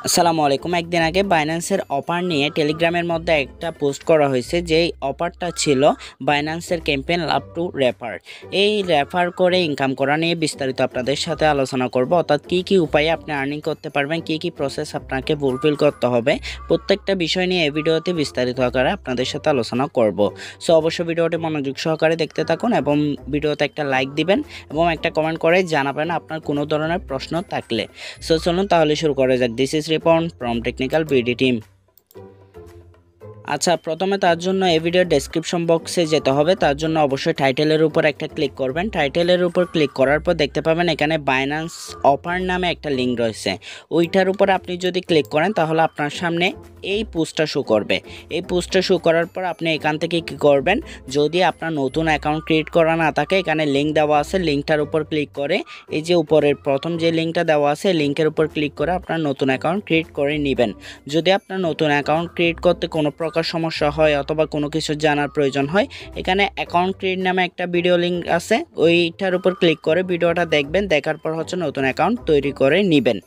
আসসালামু আলাইকুম। একদিন আগে বাইন্যান্সের অফার নিয়ে টেলিগ্রামের মধ্যে একটা পোস্ট করা হয়েছে, যেই অফারটা ছিল বাইন্যান্সের ক্যাম্পেইন লাভ টু রেফার। এই রেফার করে ইনকাম করা নিয়ে বিস্তারিত আপনাদের সাথে আলোচনা করব, অর্থাৎ কী কী উপায়ে আপনি আর্নিং করতে পারবেন, কী কী প্রসেস আপনাকে ফুলফিল করতে হবে, প্রত্যেকটা বিষয় নিয়ে এই ভিডিওতে বিস্তারিত আকারে আপনাদের সাথে আলোচনা করব। সো অবশ্যই ভিডিওটি মনোযোগ সহকারে দেখতে থাকুন এবং ভিডিওতে একটা লাইক দিবেন এবং একটা কমেন্ট করে জানাবেন আপনার কোনো ধরনের প্রশ্ন থাকলে। সো চলুন তাহলে শুরু করা যাক। This is Ripon from technical BD team. আচ্ছা, প্রথমে তার জন্য এই ভিডিওর ডেসক্রিপশন বক্সে যেতে হবে। তার জন্য অবশ্যই টাইটেলের উপর একটা ক্লিক করবেন। টাইটেলের উপর ক্লিক করার পর দেখতে পাবেন এখানে বাইন্যান্স অফার নামে একটা লিঙ্ক রয়েছে। ওইটার উপর আপনি যদি ক্লিক করেন তাহলে আপনার সামনে এই পোস্টটা শো করবে। এই পোস্টটা শো করার পর আপনি এখান থেকে কী করবেন, যদি আপনার নতুন অ্যাকাউন্ট ক্রিয়েট করা না থাকে, এখানে লিঙ্ক দেওয়া আছে, লিঙ্কটার উপর ক্লিক করে এই যে উপরের প্রথম যে লিঙ্কটা দেওয়া আছে লিঙ্কের উপর ক্লিক করে আপনার নতুন অ্যাকাউন্ট ক্রিয়েট করে নেবেন। যদি আপনার নতুন অ্যাকাউন্ট ক্রিয়েট করতে কোনো প্রকার সমস্যা হয় অথবা কোনো কিছু জানার প্রয়োজন হয়, এখানে অ্যাকাউন্ট ক্রিয়েট নামে একটা ভিডিও লিঙ্ক আছে, ওইটার উপর ক্লিক করে ভিডিওটা দেখবেন। দেখার পর নতুন অ্যাকাউন্ট তৈরি করে নেবেন।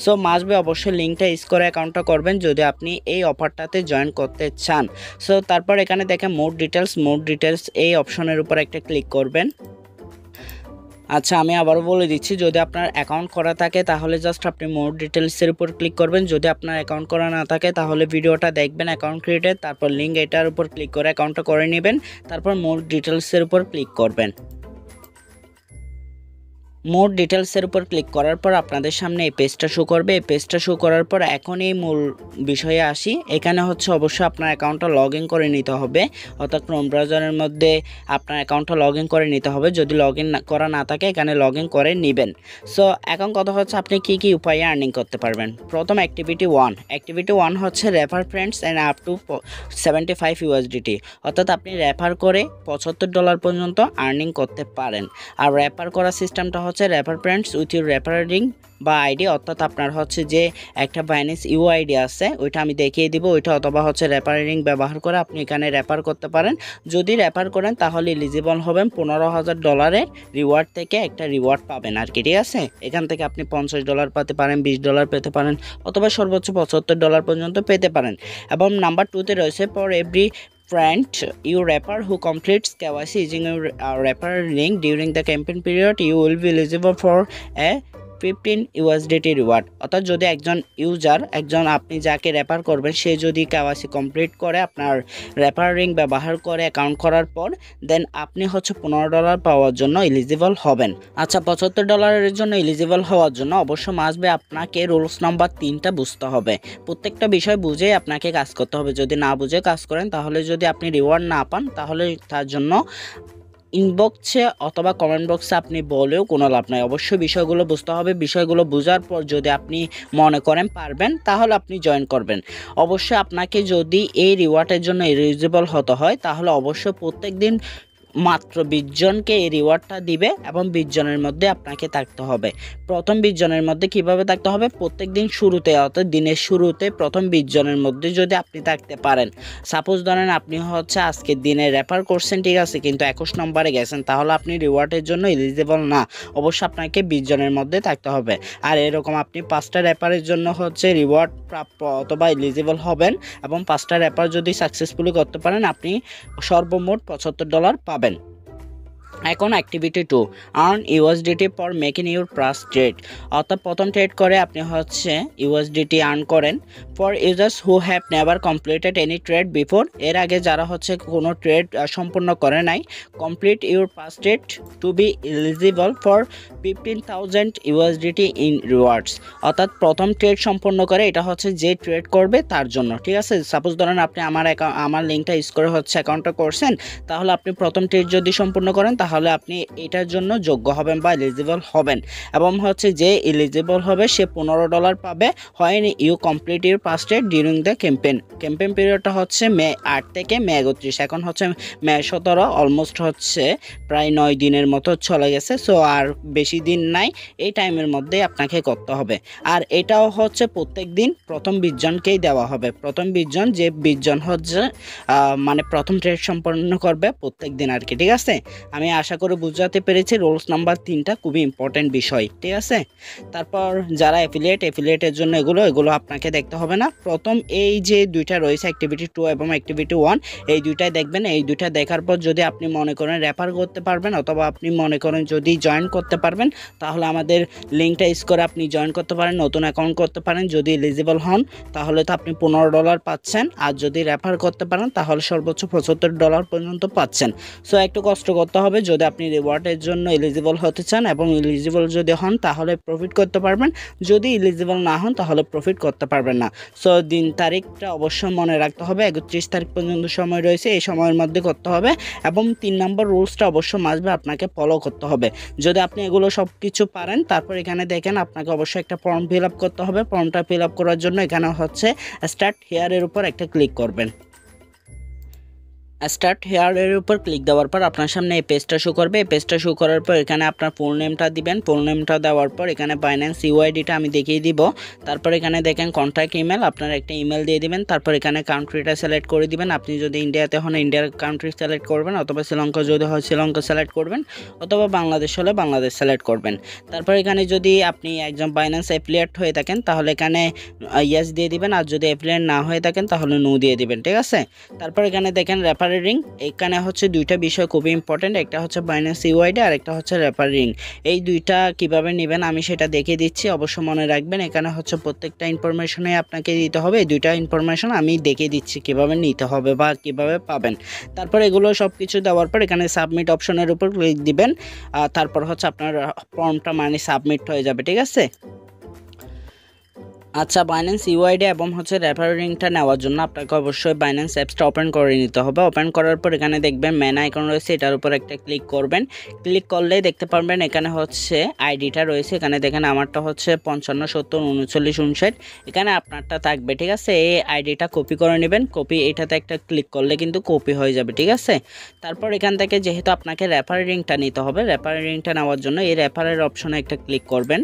সো মাস্টবি অবশ্যই লিঙ্কটা ইউজ করে অ্যাকাউন্টটা করবেন যদি আপনি এই অফারটাতে জয়েন করতে চান। সো তারপর এখানে দেখেন মোর ডিটেলস এই অপশনের উপর একটা ক্লিক করবেন। আচ্ছা, আমি আবারও বলে দিচ্ছি, যদি আপনার অ্যাকাউন্ট করা থাকে তাহলে জাস্ট আপনি মোর ডিটেলসের উপর ক্লিক করবেন। যদি আপনার অ্যাকাউন্ট করা না থাকে তাহলে ভিডিওটা দেখবেন অ্যাকাউন্ট ক্রিয়েটের, তারপর লিঙ্ক এটার উপর ক্লিক করে অ্যাকাউন্টটা করে নেবেন, তারপর মোর ডিটেলসের উপর ক্লিক করবেন। মোর ডিটেলসের উপর ক্লিক করার পর আপনাদের সামনে এই পেজটা শো করবে। এই পেজটা শো করার পর এখন এই মূল বিষয়ে আসি। এখানে অবশ্যই আপনার অ্যাকাউন্টটা লগ ইন করে নিতে হবে, অর্থাৎ ক্রোম ব্রাউজারের মধ্যে আপনার অ্যাকাউন্টটা লগ ইন করে নিতে হবে। যদি লগ ইন করা না থাকে এখানে লগ ইন করে নেবেন। সো এখন কথা আপনি কী কী উপায়ে আর্নিং করতে পারবেন। প্রথম অ্যাক্টিভিটি ওয়ান হচ্ছে refer friends and up to 75 USDT, অর্থাৎ আপনি রেফার করে $75 পর্যন্ত আর্নিং করতে পারেন। আর রেফার করার সিস্টেমটা refer friends with your referring বা আইডি, অর্থাৎ আপনার যে একটা বাইন্যান্স ইউআইডি আছে ওইটা আমি দেখিয়ে দিব, ওইটা অথবা রেফারিং ব্যবহার করে আপনি এখানে রেফার করতে পারেন। যদি রেফার করেন তাহলে এলিজিবল হবেন $15,000 রিওয়ার্ড থেকে একটা রিওয়ার্ড পাবেন আর কি, ঠিক আছে। এখান থেকে আপনি $50 পেতে পারেন, $20 পেতে পারেন, অথবা সর্বোচ্চ $75 পর্যন্ত পেতে পারেন। এবং নাম্বার 2তে রয়েছে for every friend you refer who completes KYC using your referral link during the campaign period, you will be eligible for a 15 USDT reward. অর্থাৎ যদি একজন আপনি যাকে রেফার করবেন সে যদি KYC কমপ্লিট করে আপনার রেফারিং ব্যবহার করে অ্যাকাউন্ট করার পর, দেন আপনি $15 পাওয়ার জন্য এলিজিবল হবেন। আচ্ছা, $75 জন্য এলিজিবল হওয়ার জন্য অবশ্য মাসবে আপনাকে রুলস নাম্বার 3টা বুঝতে হবে। প্রত্যেকটা বিষয় বুঝে আপনাকে কাজ করতে হবে। যদি না বুঝে কাজ করেন তাহলে যদি আপনি রিওয়ার্ড না পান তাহলে তার জন্য ইনবক্সে অথবা কমেন্ট বক্সে আপনি বলেও কোনো লাভ নাই। অবশ্যই বিষয়গুলো বুঝতে হবে। বিষয়গুলো বোঝার পর যদি আপনি মনে করেন পারবেন তাহলে আপনি জয়েন করবেন। অবশ্যই আপনাকে যদি এই রিওয়ার্ডের জন্য এলিজিবল হতে হয় তাহলে অবশ্যই প্রত্যেক দিন মাত্র 20 জনকে এই রিওয়ার্ডটা দিবে এবং 20 জনের মধ্যে আপনাকে থাকতে হবে। প্রথম 20 জনের মধ্যে কিভাবে থাকতে হবে, প্রত্যেক দিন শুরুতে অর্থাৎ দিনের শুরুতে প্রথম 20 জনের মধ্যে যদি আপনি থাকতে পারেন, সাপোজ ধরেন আপনি আজকের দিনে রেফার করছেন, ঠিক আছে, কিন্তু 21 নম্বরে গেছেন, তাহলে আপনি রিওয়ার্ডের জন্য এলিজিবল না। অবশ্যই আপনাকে 20 জনের মধ্যে থাকতে হবে। আর এরকম আপনি 5টা রেফারের জন্য রিওয়ার্ড প্রাপ্য অথবা এলিজিবল হবেন এবং 5টা রেফার যদি সাকসেসফুলি করতে পারেন আপনি সর্বমোট $75 পাবেন। এখন activity 2, earn USDT for making your first trade, অর্থাৎ প্রথম ট্রেড করে আপনি USDT আর্ন করেন। For users who have never completed any trade before, এর আগে যারা কোনো ট্রেড সম্পূর্ণ করে নাই, complete your first trade to be eligible for 15,000 USDT in rewards, অর্থাৎ প্রথম ট্রেড সম্পূর্ণ করে, এটা যে ট্রেড করবে তার জন্য, ঠিক আছে। সাপোজ ধরেন আপনি আমার লিঙ্কটা ইউজ করে অ্যাকাউন্টটা করছেন, তাহলে আপনি প্রথম ট্রেড যদি সম্পূর্ণ করেন তাহলে আপনি এটার জন্য যোগ্য হবেন বা এলিজিবল হবেন। এবং যে এলিজিবল হবে সে $15 পাবে হয়নি you complete your first trade during the campaign পিরিয়ডটা মে 8 থেকে মে 31। এখন মে 17, অলমোস্ট প্রায় 9 দিনের মতো চলে গেছে। সো আর বেশি দিন নাই, এই টাইমের মধ্যে আপনাকে করতে হবে। আর এটাও প্রত্যেক দিন প্রথম 20 জনকেই দেওয়া হবে। প্রথম 20 জন, যে 20 জন মানে প্রথম ট্রেড সম্পন্ন করবে প্রত্যেক দিন আর কি, ঠিক আছে। আমি আশা করি বুঝাতে পেরেছি। রুলস নাম্বার 3টা খুবই ইম্পর্টেন্ট বিষয়, ঠিক আছে। তারপর যারা অ্যাফিলিয়েটের জন্য এগুলো আপনাকে দেখতে হবে না। প্রথম এই যে দুইটা রয়েছে অ্যাক্টিভিটি 2 এবং অ্যাক্টিভিটি 1, এই দুইটাই দেখবেন। এই দুইটা দেখার পর যদি আপনি মনে করেন রেফার করতে পারবেন অথবা আপনি মনে করেন যদি জয়েন করতে পারবেন, তাহলে আমাদের লিঙ্কটা ইউজ করে আপনি জয়েন করতে পারেন, নতুন অ্যাকাউন্ট করতে পারেন। যদি এলিজিবল হন তাহলে তো আপনি $15 পাচ্ছেন, আর যদি রেফার করতে পারেন তাহলে সর্বোচ্চ $75 পর্যন্ত পাচ্ছেন। সো একটু কষ্ট করতে হবে যদি আপনি রিওয়ার্ডের জন্য এলিজিবল হতে চান, এবং এলিজিবল যদি হন তাহলে প্রফিট করতে পারবেন, যদি এলিজিবল না হন তাহলে প্রফিট করতে পারবেন না। সো দিন তারিখটা অবশ্যই মনে রাখতে হবে, 31 তারিখ পর্যন্ত সময় রয়েছে, এই সময়ের মধ্যে করতে হবে। এবং 3 নম্বর রুলসটা অবশ্যই মাসবে আপনাকে ফলো করতে হবে। যদি আপনি এগুলো সব কিছু পারেন, তারপর এখানে দেখেন আপনাকে অবশ্যই একটা ফর্ম ফিল আপ করতে হবে। ফর্মটা ফিল আপ করার জন্য এখানে হচ্ছে স্টার্ট হেয়ারের উপর একটা ক্লিক করবেন। স্টার্ট হেয়ারের উপর ক্লিক দেওয়ার পর আপনার সামনে এই পেজটা শো করবে। এই পেজটা শো করার পর এখানে আপনার ফুল নেমটা দিবেন। ফুল নেমটা দেওয়ার পর এখানে বাইন্যান্স ইউআইডিটা আমি দেখিয়ে দিব। তারপর এখানে দেখেন কন্ট্যাক্ট ইমেল, আপনার একটা ইমেল দিয়ে দিবেন। তারপর এখানে কান্ট্রিটা সিলেক্ট করে দিবেন। আপনি যদি ইন্ডিয়াতে হন ইন্ডিয়ার কান্ট্রি সিলেক্ট করবেন, অথবা শ্রীলঙ্কা যদি হয় শ্রীলঙ্কা সিলেক্ট করবেন, অথবা বাংলাদেশ হলে বাংলাদেশ সিলেক্ট করবেন। তারপর এখানে যদি আপনি একজন বাইন্যান্স অ্যাফিলিয়েট হয়ে থাকেন তাহলে এখানে ইয়েস দিয়ে দিবেন, আর যদি অ্যাফিলিয়েট না হয়ে থাকেন তাহলে নো দিয়ে দিবেন, ঠিক আছে। তারপর এখানে দেখেন রেফারেল রিং, এখানে হচ্ছে দুইটা বিষয় খুবই ইম্পর্টেন্ট, একটা হচ্ছে বাইন্যান্স ইউআইডি আর একটা হচ্ছে রেফারেল রিং। এই দুইটা কিভাবে নেবেন আমি সেটা দেখিয়ে দিচ্ছি, অবশ্য মনে রাখবেন। এখানে হচ্ছে প্রত্যেকটা ইনফরমেশনে আপনাকে দিতে হবে। এই দুইটা ইনফরমেশন আমি দেখিয়ে দিচ্ছি কিভাবে নিতে হবে বা কিভাবে পাবেন। তারপর এগুলো সব কিছু দেওয়ার পর এখানে সাবমিট অপশনের উপর ক্লিক দিবেন। তারপর হচ্ছে আপনার ফর্মটা মানে সাবমিট হয়ে যাবে, ঠিক আছে। আচ্ছা, বাইন্যান্স ইউআইডি এবং হচ্ছে রেফারেল রিংটা নেওয়ার জন্য আপনাকে অবশ্যই বাইন্যান্স অ্যাপসটা ওপেন করে নিতে হবে। ওপেন করার পর এখানে দেখবেন ম্যান আইকন রয়েছে, এটার উপর একটা ক্লিক করবেন। ক্লিক করলেই দেখতে পারবেন এখানে হচ্ছে আইডিটা রয়েছে। এখানে দেখেন আমারটা হচ্ছে 55 70 39 59, এখানে আপনারটা থাকবে, ঠিক আছে। এই আইডিটা কপি করে নেবেন। কপি এটাতে একটা ক্লিক করলে কিন্তু কপি হয়ে যাবে, ঠিক আছে। তারপর এখান থেকে যেহেতু আপনাকে রেফারেল রিংটা নিতে হবে, রেফারেল রিংটা নেওয়ার জন্য এই রেফারেল অপশনে একটা ক্লিক করবেন।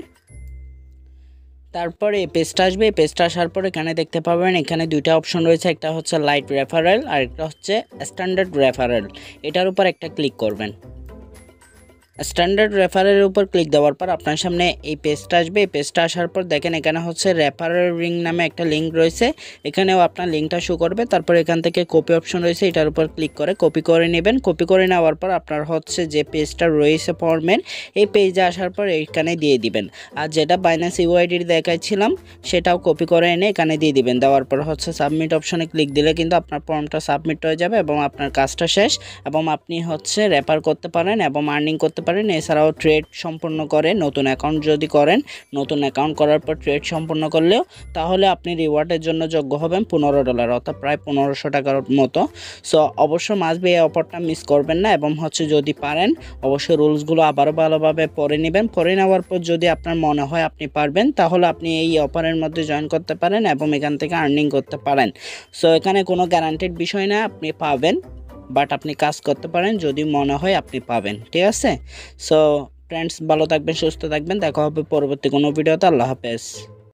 তারপরে এই পেজটা আসবে। এই পেজটা আসার পর এখানে দেখতে পাবেন এখানে দুইটা অপশন রয়েছে, একটা হচ্ছে লাইট রেফারেল আর একটা হচ্ছে স্ট্যান্ডার্ড রেফারেল। এটার উপর একটা ক্লিক করবেন। স্ট্যান্ডার্ড রেফারেলের উপর ক্লিক দেওয়ার পর আপনার সামনে এই পেজটা আসবে। এই পেজটা আসার পর দেখেন এখানে হচ্ছে রেফারেল রিং নামে একটা লিঙ্ক রয়েছে, এখানেও আপনার লিঙ্কটা শো করবে। তারপর এখান থেকে কপি অপশন রয়েছে, এটার উপর ক্লিক করে কপি করে নেবেন। কপি করে নেওয়ার পর আপনার হচ্ছে যে পেজটা রয়েছে ফর্মের, এই পেজে আসার পর এখানে দিয়ে দিবেন। আর যেটা বাইন্যান্স ইউআইডি দেখাচ্ছিলাম সেটাও কপি করে এনে এখানে দিয়ে দিবেন। দেওয়ার পর হচ্ছে সাবমিট অপশনে ক্লিক দিলে কিন্তু আপনার ফর্মটা সাবমিট হয়ে যাবে এবং আপনার কাজটা শেষ, এবং আপনি হচ্ছে রেফার করতে পারেন এবং আর্নিং করতে পারেন। এছাড়াও ট্রেড সম্পূর্ণ করে নতুন অ্যাকাউন্ট যদি করেন, নতুন অ্যাকাউন্ট করার পর ট্রেড সম্পূর্ণ করলেও তাহলে আপনি রিওয়ার্ডের জন্য যোগ্য হবেন $15, অর্থাৎ প্রায় 1500 টাকার মতো। সো অবশ্যই মাসবে এই অফারটা মিস করবেন না, এবং হচ্ছে যদি পারেন অবশ্যই রুলসগুলো আবারও ভালোভাবে পড়ে নেবেন। পড়ে নেওয়ার পর যদি আপনার মনে হয় আপনি পারবেন তাহলে আপনি এই অফারের মধ্যে জয়েন করতে পারেন এবং এখান থেকে আর্নিং করতে পারেন। সো এখানে কোনো গ্যারান্টিড বিষয় না আপনি পাবেন, বাট আপনি কাজ করতে পারেন যদি মনে হয় আপনি পাবেন, ঠিক আছে। সো ফ্রেন্ডস, ভালো থাকবেন, সুস্থ থাকবেন, দেখা হবে পরবর্তী কোনো ভিডিওতে। আল্লাহ হাফেজ।